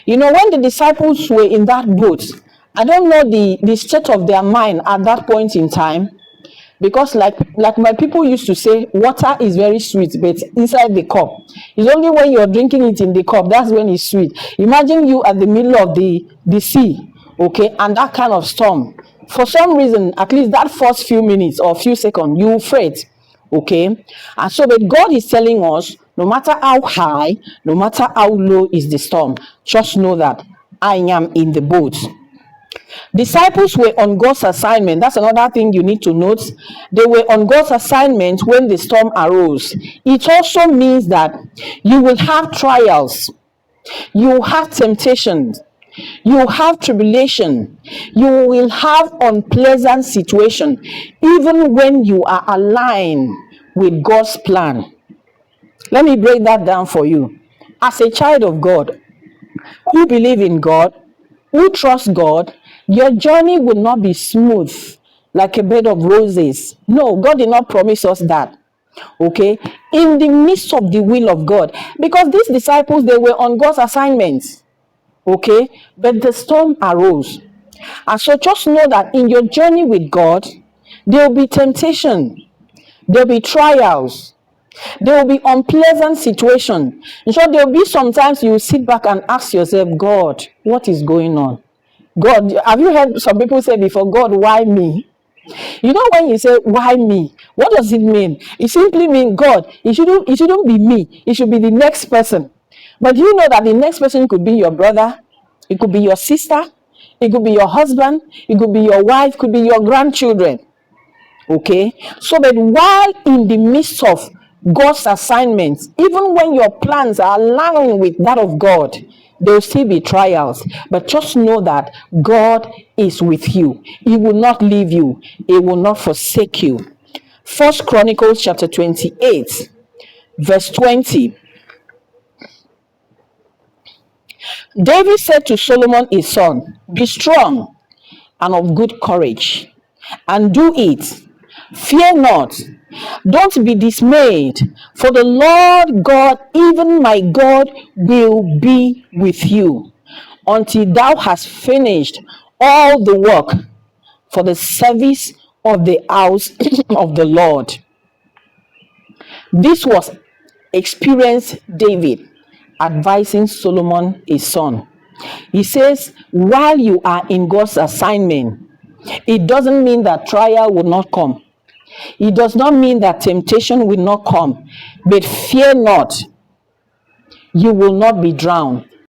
When the disciples were in that boat, I don't know the state of their mind at that point in time, because like my people used to say, water is very sweet, but inside the cup. It's only when you're drinking it in the cup, that's when it's sweet. Imagine you at the middle of the sea, okay, and that kind of storm. For some reason, at least that first few minutes or few seconds, you fret, okay. And so, but God is telling us, no matter how high, no matter how low is the storm, just know that I am in the boat. Disciples were on God's assignment. That's another thing you need to note. They were on God's assignment when the storm arose. It also means that you will have trials, you will have temptations, you will have tribulation, you will have unpleasant situation, even when you are aligned with God's plan. Let me break that down for you. As a child of God, who believe in God, who trust God, your journey will not be smooth like a bed of roses. No, God did not promise us that. Okay, in the midst of the will of God, because these disciples, they were on God's assignments. Okay, but the storm arose, and so just know that in your journey with God, there will be temptation, there will be trials, there will be unpleasant situation. In short, there will be sometimes you sit back and ask yourself, God, what is going on? God, have you heard some people say before, God, why me? When you say why me, what does it mean? It simply means, God, it shouldn't be me, it should be the next person. But you know that the next person could be your brother, it could be your sister, it could be your husband, it could be your wife, it could be your grandchildren. Okay, so that while in the midst of God's assignments, even when your plans are aligned with that of God, there will still be trials. But just know that God is with you. He will not leave you. He will not forsake you. First Chronicles chapter 28, verse 20. David said to Solomon his son, be strong and of good courage, and do it. Fear not, don't be dismayed, for the Lord God, even my God, will be with you until thou hast finished all the work for the service of the house of the Lord. This was experienced David advising Solomon his son. He says, while you are in God's assignment, it doesn't mean that trial will not come. It does not mean that temptation will not come. But fear not, you will not be drowned.